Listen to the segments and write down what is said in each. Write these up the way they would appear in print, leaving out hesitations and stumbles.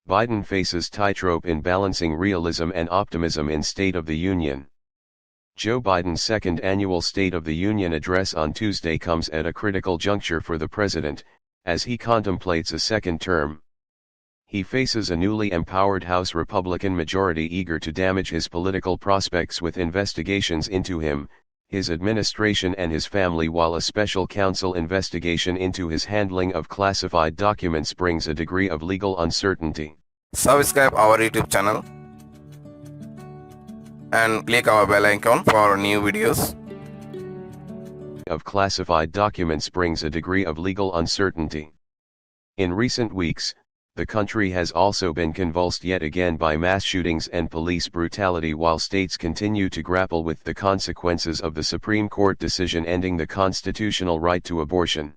Biden faces tightrope in balancing realism and optimism in State of the Union. Joe Biden's second annual State of the Union address on Tuesday comes at a critical juncture for the president, as he contemplates a second term. He faces a newly empowered House Republican majority eager to damage his political prospects with investigations into him, his administration and his family, while a special counsel investigation into his handling of classified documents brings a degree of legal uncertainty. Subscribe our YouTube channel and click our bell icon for new videos. Of classified documents brings a degree of legal uncertainty. In recent weeks, the country has also been convulsed yet again by mass shootings and police brutality, while states continue to grapple with the consequences of the Supreme Court decision ending the constitutional right to abortion.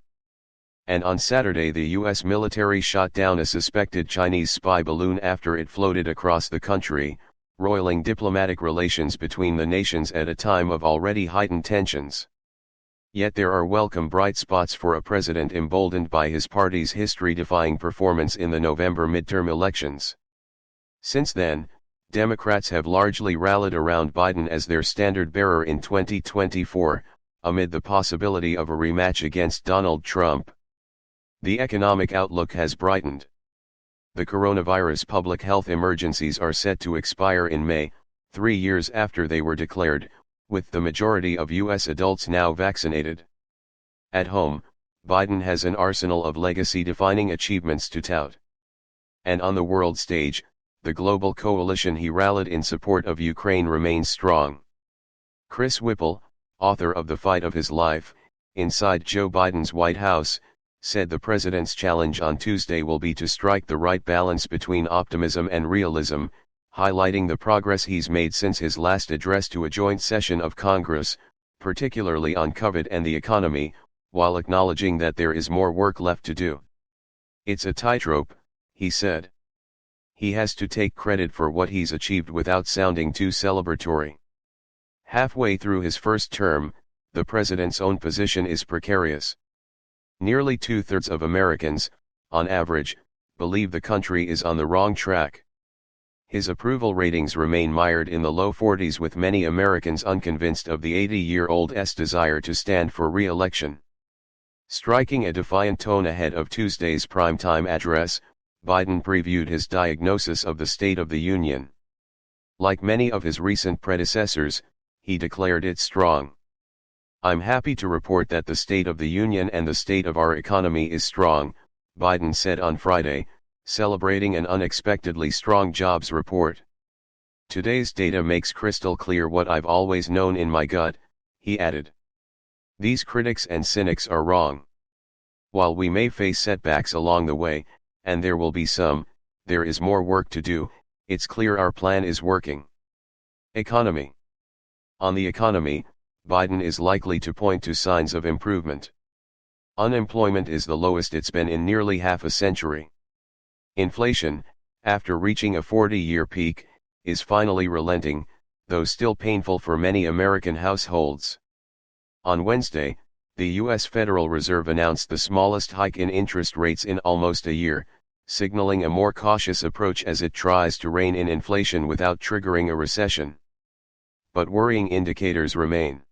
And on Saturday, the U.S. military shot down a suspected Chinese spy balloon after it floated across the country, roiling diplomatic relations between the nations at a time of already heightened tensions. Yet there are welcome bright spots for a president emboldened by his party's history-defying performance in the November midterm elections. Since then, Democrats have largely rallied around Biden as their standard-bearer in 2024, amid the possibility of a rematch against Donald Trump. The economic outlook has brightened. The coronavirus public health emergencies are set to expire in May, 3 years after they were declared, with the majority of U.S. adults now vaccinated. At home, Biden has an arsenal of legacy-defining achievements to tout. And on the world stage, the global coalition he rallied in support of Ukraine remains strong. Chris Whipple, author of The Fight of His Life, Inside Joe Biden's White House, said the president's challenge on Tuesday will be to strike the right balance between optimism and realism, highlighting the progress he's made since his last address to a joint session of Congress, particularly on COVID and the economy, while acknowledging that there is more work left to do. It's a tightrope, he said. He has to take credit for what he's achieved without sounding too celebratory. Halfway through his first term, the president's own position is precarious. Nearly 2/3 of Americans, on average, believe the country is on the wrong track. His approval ratings remain mired in the low 40s, with many Americans unconvinced of the 80-year-old's desire to stand for re-election. Striking a defiant tone ahead of Tuesday's primetime address, Biden previewed his diagnosis of the State of the Union. Like many of his recent predecessors, he declared it strong. "I'm happy to report that the State of the Union and the state of our economy is strong," Biden said on Friday, celebrating an unexpectedly strong jobs report. "Today's data makes crystal clear what I've always known in my gut," he added. "These critics and cynics are wrong. While we may face setbacks along the way, and there will be some, there is more work to do. It's clear our plan is working." Economy. On the economy, Biden is likely to point to signs of improvement. Unemployment is the lowest it's been in nearly half a century. Inflation, after reaching a 40-year peak, is finally relenting, though still painful for many American households. On Wednesday, the U.S. Federal Reserve announced the smallest hike in interest rates in almost a year, signaling a more cautious approach as it tries to rein in inflation without triggering a recession. But worrying indicators remain.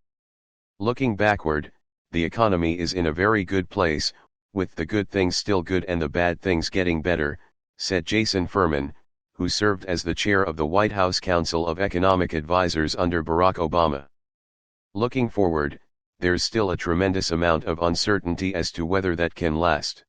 Looking backward, the economy is in a very good place, with the good things still good and the bad things getting better, said Jason Furman, who served as the chair of the White House Council of Economic Advisers under Barack Obama. Looking forward, there's still a tremendous amount of uncertainty as to whether that can last.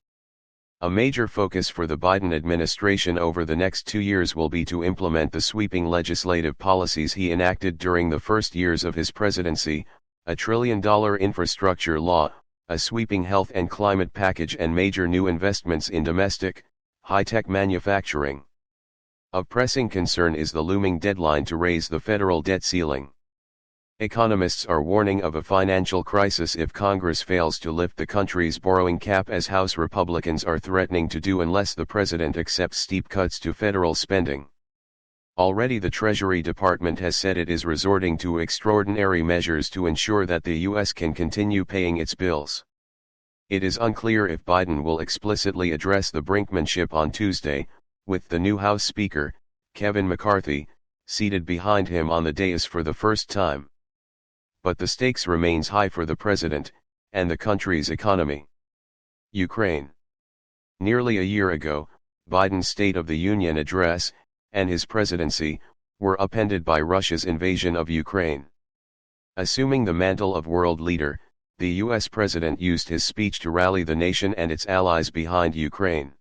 A major focus for the Biden administration over the next 2 years will be to implement the sweeping legislative policies he enacted during the first years of his presidency, a $1 trillion infrastructure law, a sweeping health and climate package, and major new investments in domestic, high-tech manufacturing. Of pressing concern is the looming deadline to raise the federal debt ceiling. Economists are warning of a financial crisis if Congress fails to lift the country's borrowing cap, as House Republicans are threatening to do unless the president accepts steep cuts to federal spending. Already the Treasury Department has said it is resorting to extraordinary measures to ensure that the U.S. can continue paying its bills. It is unclear if Biden will explicitly address the brinkmanship on Tuesday, with the new House Speaker, Kevin McCarthy, seated behind him on the dais for the first time. But the stakes remains high for the president, and the country's economy. Ukraine. Nearly a year ago, Biden's State of the Union address, and his presidency, were upended by Russia's invasion of Ukraine. Assuming the mantle of world leader, the US president used his speech to rally the nation and its allies behind Ukraine.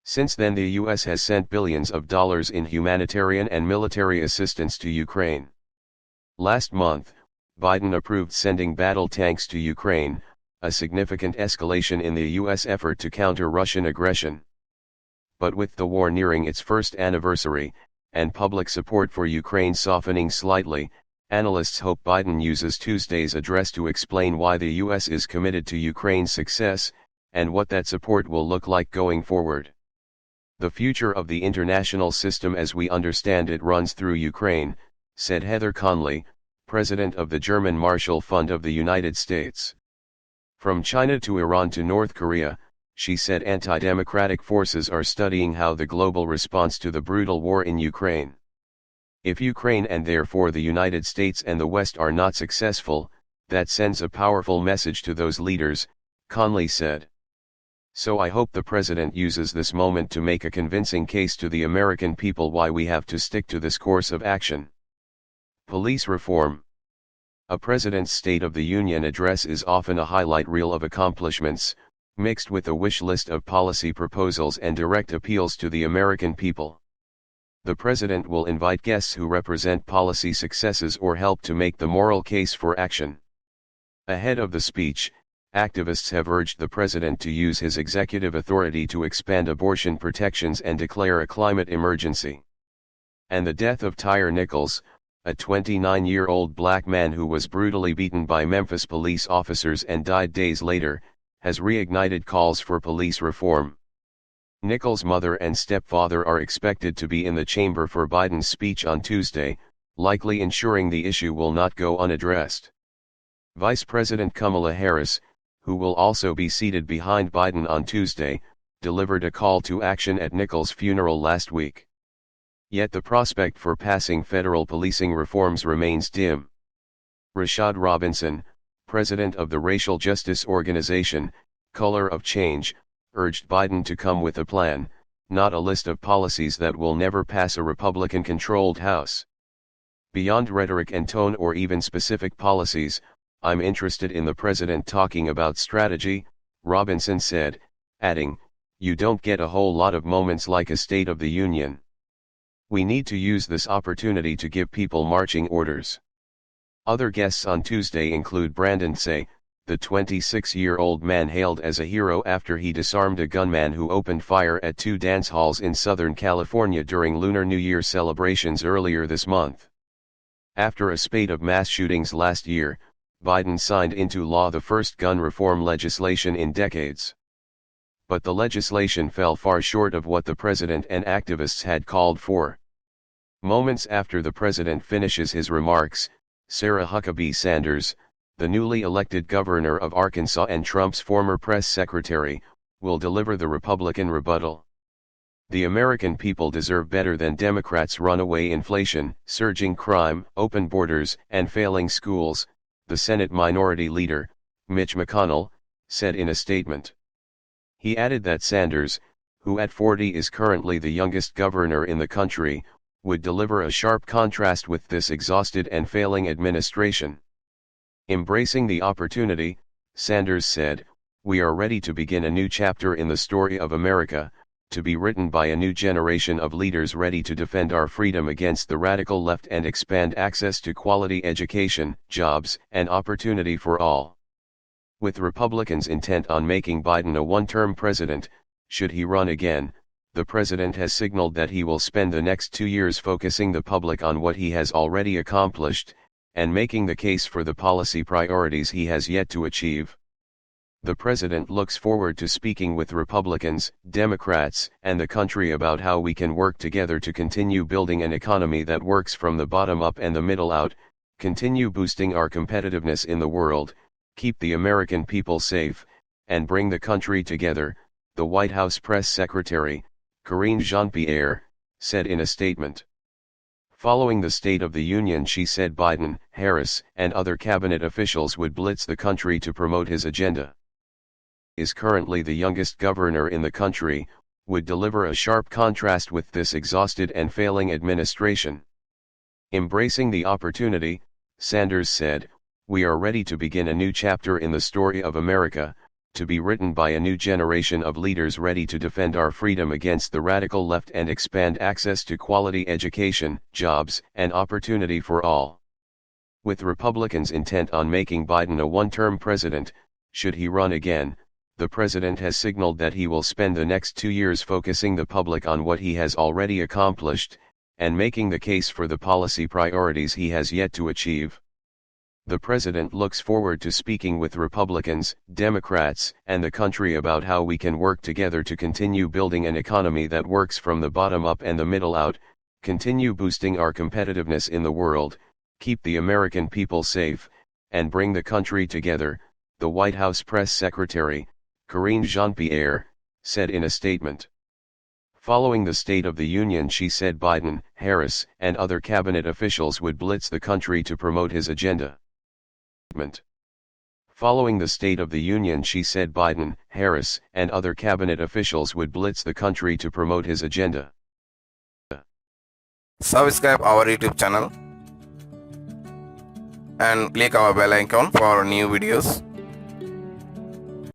Since then the US has sent billions of dollars in humanitarian and military assistance to Ukraine. Last month, Biden approved sending battle tanks to Ukraine, a significant escalation in the US effort to counter Russian aggression. But with the war nearing its first anniversary, and public support for Ukraine softening slightly, analysts hope Biden uses Tuesday's address to explain why the US is committed to Ukraine's success, and what that support will look like going forward. The future of the international system as we understand it runs through Ukraine, said Heather Conley, president of the German Marshall Fund of the United States. From China to Iran to North Korea, she said anti-democratic forces are studying how the global response to the brutal war in Ukraine. If Ukraine and therefore the United States and the West are not successful, that sends a powerful message to those leaders, Conley said. So I hope the president uses this moment to make a convincing case to the American people why we have to stick to this course of action. Police reform. A president's State of the Union address is often a highlight reel of accomplishments, mixed with a wish list of policy proposals and direct appeals to the American people. The president will invite guests who represent policy successes or help to make the moral case for action. Ahead of the speech, activists have urged the president to use his executive authority to expand abortion protections and declare a climate emergency. And the death of Tyre Nichols, a 29-year-old black man who was brutally beaten by Memphis police officers and died days later, has reignited calls for police reform. Nichols' mother and stepfather are expected to be in the chamber for Biden's speech on Tuesday, likely ensuring the issue will not go unaddressed. Vice President Kamala Harris, who will also be seated behind Biden on Tuesday, delivered a call to action at Nichols' funeral last week. Yet the prospect for passing federal policing reforms remains dim. Rashad Robinson, president of the racial justice organization, Color of Change, urged Biden to come with a plan, not a list of policies that will never pass a Republican-controlled House. Beyond rhetoric and tone or even specific policies, I'm interested in the president talking about strategy, Robinson said, adding, you don't get a whole lot of moments like a State of the Union. We need to use this opportunity to give people marching orders. Other guests on Tuesday include Brandon Say, the 26-year-old man hailed as a hero after he disarmed a gunman who opened fire at two dance halls in Southern California during Lunar New Year celebrations earlier this month. After a spate of mass shootings last year, Biden signed into law the first gun reform legislation in decades. But the legislation fell far short of what the president and activists had called for. Moments after the president finishes his remarks, Sarah Huckabee Sanders, the newly elected governor of Arkansas and Trump's former press secretary, will deliver the Republican rebuttal. The American people deserve better than Democrats' runaway inflation, surging crime, open borders, and failing schools, the Senate Minority Leader, Mitch McConnell, said in a statement. He added that Sanders, who at 40 is currently the youngest governor in the country, would deliver a sharp contrast with this exhausted and failing administration. Embracing the opportunity, Sanders said, we are ready to begin a new chapter in the story of America, to be written by a new generation of leaders ready to defend our freedom against the radical left and expand access to quality education, jobs, and opportunity for all. With Republicans intent on making Biden a one-term president, should he run again, the president has signaled that he will spend the next 2 years focusing the public on what he has already accomplished, and making the case for the policy priorities he has yet to achieve. The president looks forward to speaking with Republicans, Democrats, and the country about how we can work together to continue building an economy that works from the bottom up and the middle out, continue boosting our competitiveness in the world, keep the American people safe, and bring the country together, the White House press secretary, Karine Jean-Pierre, said in a statement. Following the State of the Union, she said Biden, Harris, and other cabinet officials would blitz the country to promote his agenda. Is currently the youngest governor in the country, would deliver a sharp contrast with this exhausted and failing administration. Embracing the opportunity, Sanders said, "We are ready to begin a new chapter in the story of America, to be written by a new generation of leaders ready to defend our freedom against the radical left and expand access to quality education, jobs, and opportunity for all." With Republicans intent on making Biden a one-term president, should he run again, the president has signaled that he will spend the next 2 years focusing the public on what he has already accomplished, and making the case for the policy priorities he has yet to achieve. The president looks forward to speaking with Republicans, Democrats, and the country about how we can work together to continue building an economy that works from the bottom up and the middle out, continue boosting our competitiveness in the world, keep the American people safe, and bring the country together, the White House press secretary, Karine Jean-Pierre, said in a statement. Following the State of the Union, she said Biden, Harris, and other cabinet officials would blitz the country to promote his agenda. Following the State of the Union, she said Biden, Harris, and other cabinet officials would blitz the country to promote his agenda. Subscribe our YouTube channel and click our bell icon for new videos.